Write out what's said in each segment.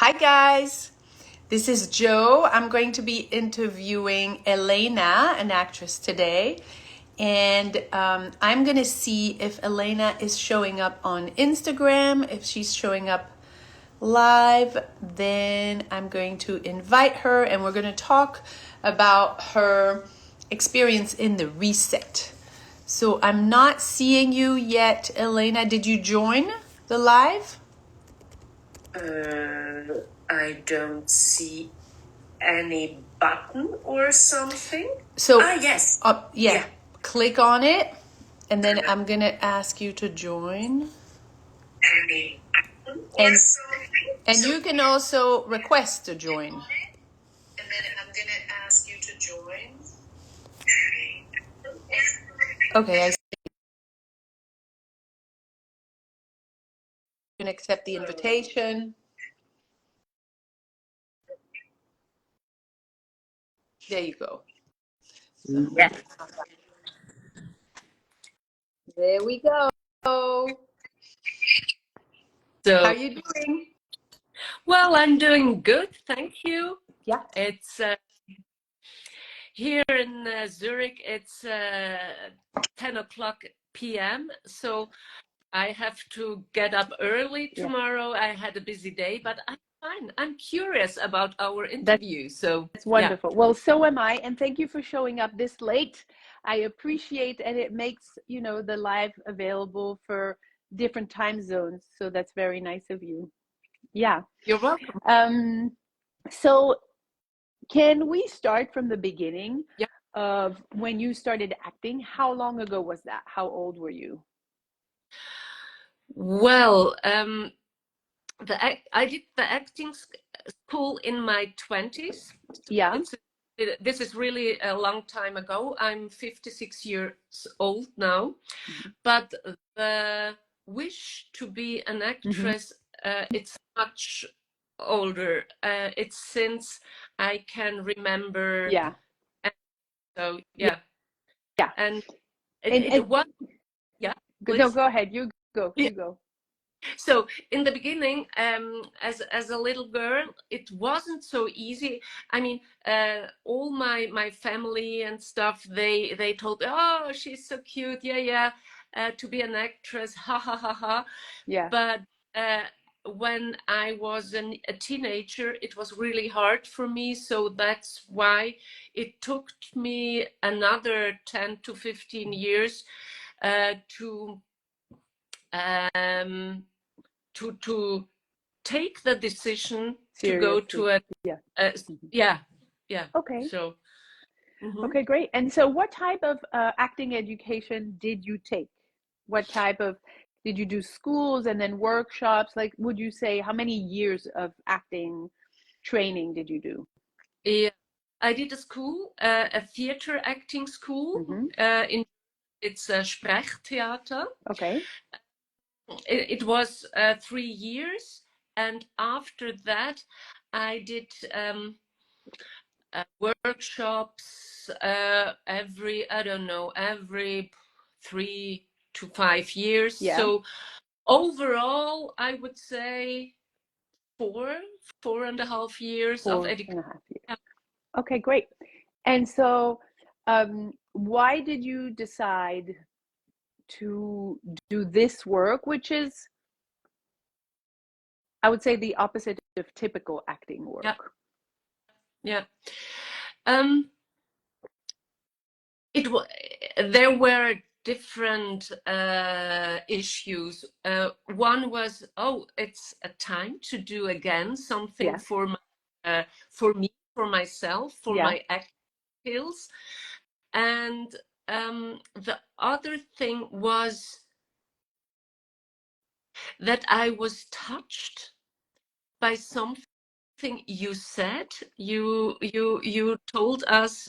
Hi guys, this is Joe. I'm going to be interviewing Elena, an actress today, and I'm going to see if Elena is showing up on Instagram. If she's showing up live, then I'm going to invite her and we're going to talk about her experience in the reset. So I'm not seeing you yet, Elena. Did you join the live? I don't see any button or something. So, yes. Yeah. Click on it, and then I'm gonna ask you to join. Any button or And something. and you can also request to join. And then I'm gonna ask you to join. Okay, I see. You can accept the invitation. There you go. So, Yeah. there we go. How So, are you doing? well, I'm doing good, thank you. Yeah. It's here in Zurich. It's 10 o'clock p.m. So I have to get up early tomorrow. I had a busy day, but I'm fine. I'm curious about our interview. That's wonderful. Yeah. Well, so am I, and thank you for showing up this late. I appreciate, and it makes the live available for different time zones. So that's very nice of you. Yeah. You're welcome. So can we start from the beginning? Yeah. Of when you started acting? How long ago was that? How old were you? Well, I did the acting school in my 20s. Yeah. This is really a long time ago. I'm 56 years old now, but the wish to be an actress, it's much older. It's since I can remember. Yeah. So yeah. Yeah. And it was, yeah. No, go ahead. You go. You go. So in the beginning, as a little girl, it wasn't so easy. I mean, all my family and stuff, they told me, oh, she's so cute, yeah, to be an actress, ha ha ha ha. Yeah. But when I was a teenager, it was really hard for me. So that's why it took me another 10 to 15 years to take the decision to go to a yeah. Okay. So Okay, great. And so what type of acting education did you take? What type of, did you do schools and then workshops? Like, would you say, how many years of acting training did you do? yeah, I did a school, a theater acting school. It's a Sprechtheater. Okay. It was 3 years, and after that I did workshops every, I don't know, every 3 to 5 years. Yeah. So overall, I would say 4.5 years of education. Okay, great. And so why did you decide to do this work, which is, I would say, the opposite of typical acting work? Yeah. There were different issues. One was, oh, it's a time to do again something for me, for myself, for my acting skills. And the other thing was that I was touched by something you said. You told us,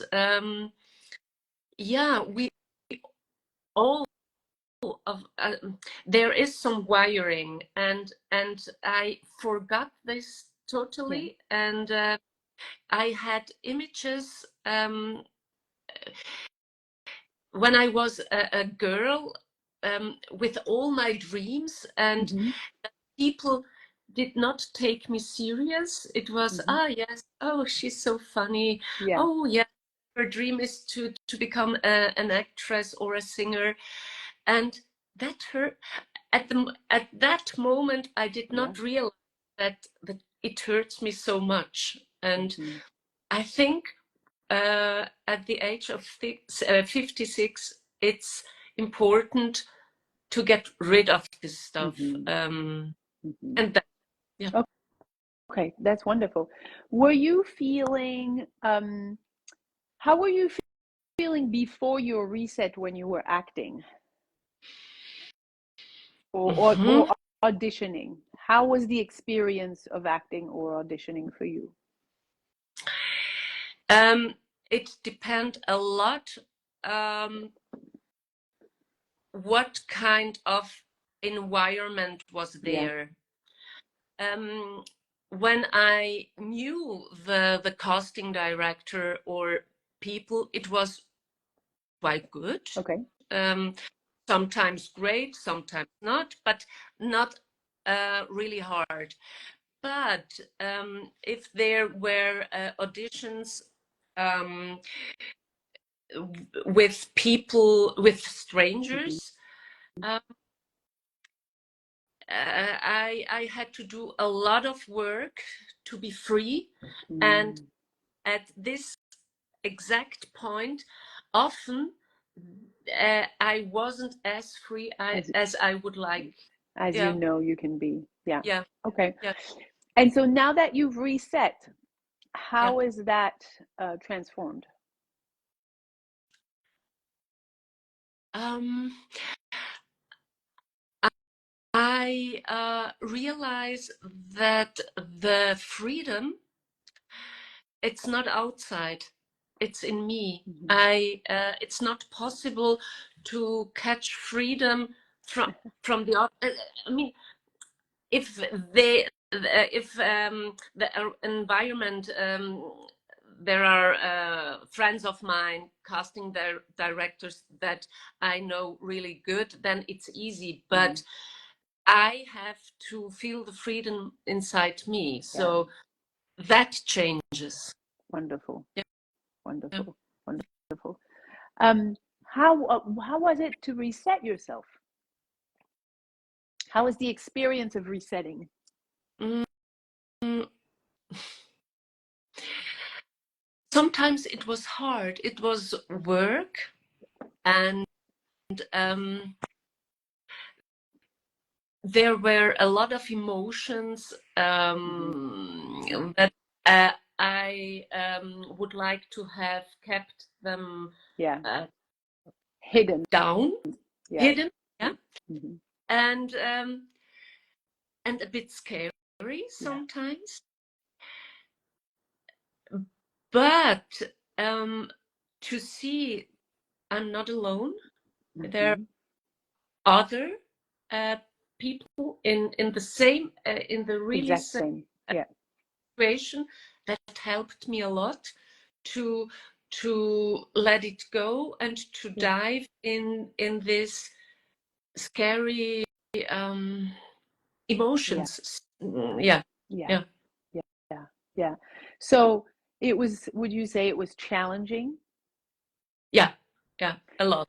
yeah, we all of there is some wiring, and I forgot this totally. And I had images when I was a girl, with all my dreams, and people did not take me serious. It was, yes, oh, she's so funny. Yeah. Oh, yeah, her dream is to become an actress or a singer. And that hurt. At that moment, I did not realize that it hurts me so much. And I think at the age of 56, it's important to get rid of this stuff. And that, yeah. Okay, that's wonderful. Were you feeling, how were you feeling before your reset when you were acting or auditioning? How was the experience of acting or auditioning for you? It depends a lot what kind of environment was there. When I knew the casting director or people, it was quite good. Okay. Sometimes great, sometimes not, but not really hard. But if there were auditions with people, with strangers, I had to do a lot of work to be free. And at this exact point, often I wasn't as free as I would like. As you know you can be. Yeah. Yeah. Okay. Yeah. And so now that you've reset, how is that transformed? I realize that the freedom, it's not outside, it's in me. It's not possible to catch freedom from the I mean, if the environment, there are friends of mine, casting directors that I know really good, then it's easy. But I have to feel the freedom inside me. So that changes. Wonderful. Yeah. Wonderful. Wonderful. How was it to reset yourself? How was the experience of resetting? Sometimes it was hard. It was work, and there were a lot of emotions that I would like to have kept them hidden. Hidden, and a bit scary sometimes. But to see I'm not alone. There are other people in the same in the really same situation that helped me a lot to let it go and to dive in this scary emotions. Yeah. So it was, would you say it was challenging? Yeah, a lot.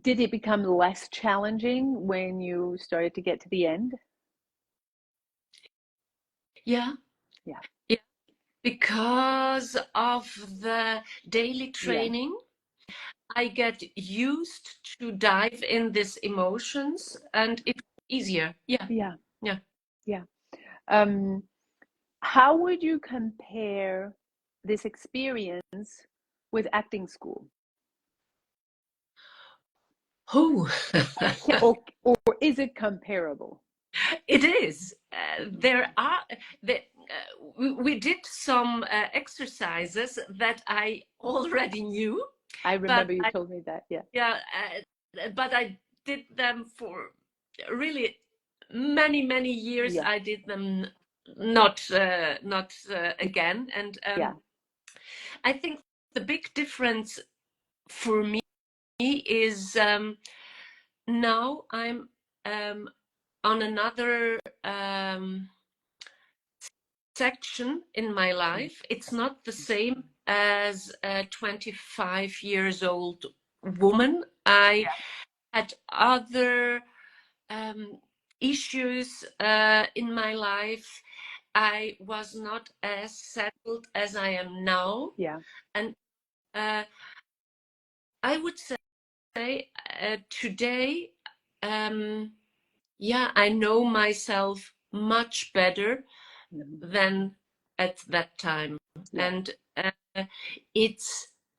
Did it become less challenging when you started to get to the end? Yeah. Because of the daily training, I get used to dive in these emotions, and it's easier. How would you compare this experience with acting school? Oh. or is it comparable? It is. There are we did some exercises that I already knew. I remember you told me that. Yeah, but I did them for really many years. I did them not again, and I think the big difference for me is now I'm on another section in my life. It's not the same as a 25 years old woman. I had other issues in my life. I was not as settled as I am now. Yeah. And I would say today, I know myself much better than at that time. Yeah. And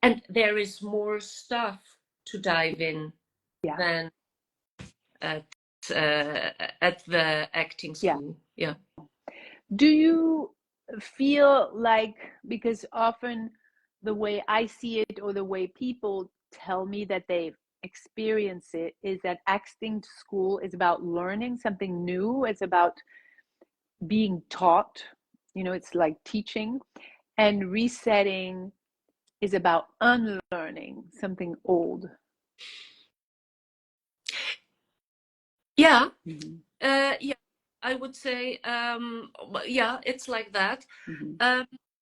and there is more stuff to dive in than at the acting school. Yeah. Do you feel like, because often the way I see it or the way people tell me that they experience it is that acting school is about learning something new, it's about being taught, it's like teaching, and resetting is about unlearning something old. Yeah. Mm-hmm. Yeah, I would say, it's like that. Mm-hmm.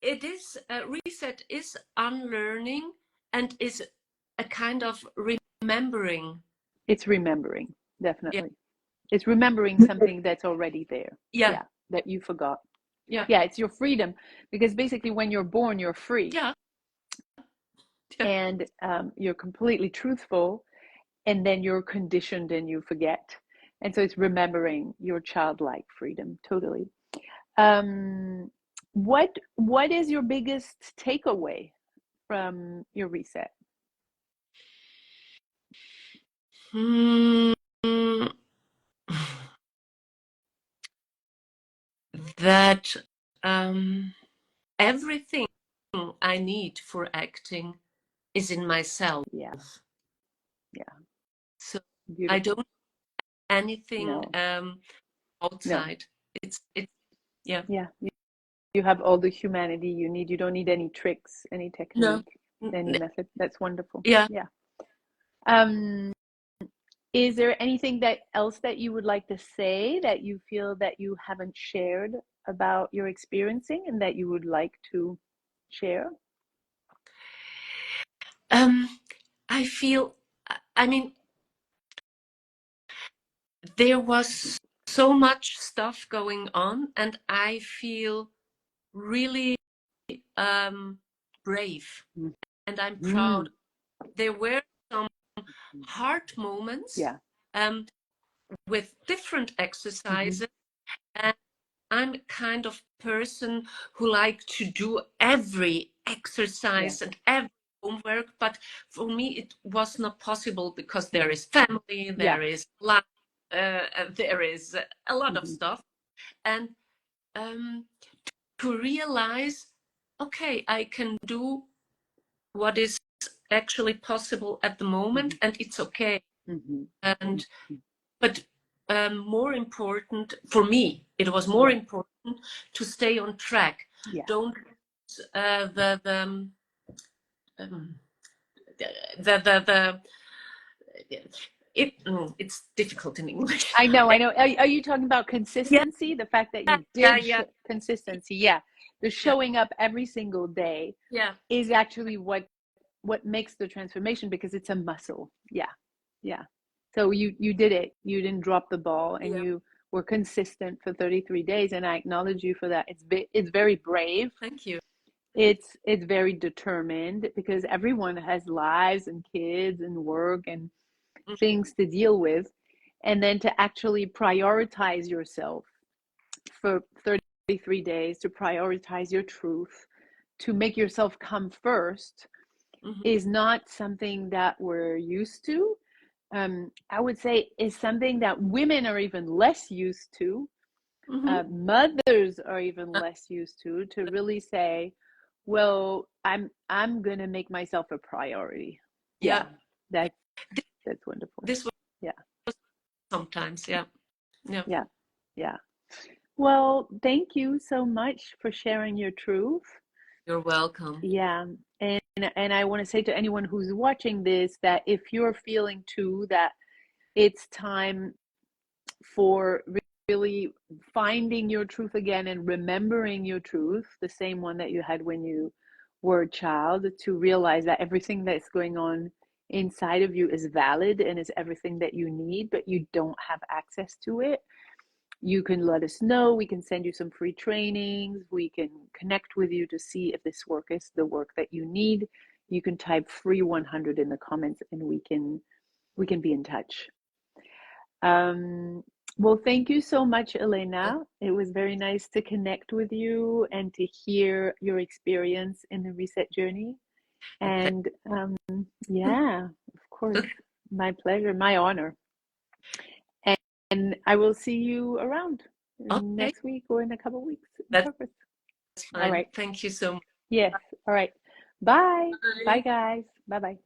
It is reset is unlearning and is a kind of remembering. It's remembering, Yeah. definitely. It's remembering something that's already there. Yeah. That you forgot. Yeah. Yeah, it's your freedom, because basically when you're born, you're free. Yeah. And you're completely truthful, and then you're conditioned and you forget. And so it's remembering your childlike freedom. Totally. What is your biggest takeaway from your reset? Hmm. That everything I need for acting is in myself. Yeah. So Beautiful. I don't need anything No. outside. It's yeah. Yeah. You have all the humanity you need. You don't need any tricks, any technique, any method. That's wonderful. Yeah. Yeah. Is there anything else that you would like to say that you feel that you haven't shared about your experiencing and that you would like to share? I feel, I mean, there was so much stuff going on, and I feel really brave, and I'm proud. There were some hard moments with different exercises, and I'm a kind of person who like to do every exercise and every homework, but for me it was not possible because there is family, there is life, there is a lot of stuff, and to realize, okay, I can do what is actually possible at the moment, and it's okay. And but more important for me, it was more important to stay on track. Don't it's difficult in English. I know. Are you talking about consistency? Yeah. The fact that you did consistency? Yeah. The Yeah. showing up every single day is actually what makes the transformation, because it's a muscle. Yeah. So you did it. You didn't drop the ball, and you were consistent for 33 days, and I acknowledge you for that. It's very brave. Thank you. It's very determined, because everyone has lives and kids and work and things to deal with, and then to actually prioritize yourself for 33 days, to prioritize your truth, to make yourself come first, is not something that we're used to. I would say is something that women are even less used to. Mothers are even less used to really say, well, I'm gonna make myself a priority. That's wonderful. This was sometimes. Yeah. Well, thank you so much for sharing your truth. You're welcome. Yeah. And I want to say to anyone who's watching this that if you're feeling too that it's time for really finding your truth again and remembering your truth, the same one that you had when you were a child, to realize that everything that's going on inside of you is valid and is everything that you need, but you don't have access to it. You can let us know. We can send you some free trainings. We can connect with you to see if this work is the work that you need. You can type free 100 in the comments and we can be in touch. Well, thank you so much, Elena. It was very nice to connect with you and to hear your experience in the reset journey. And yeah, of course, my pleasure, my honor. And I will see you around Okay, next week or in a couple of weeks. that's Perfect. All fine. right. Thank you so much. Yes. All right. Bye. Bye, Bye. guys. Bye-bye.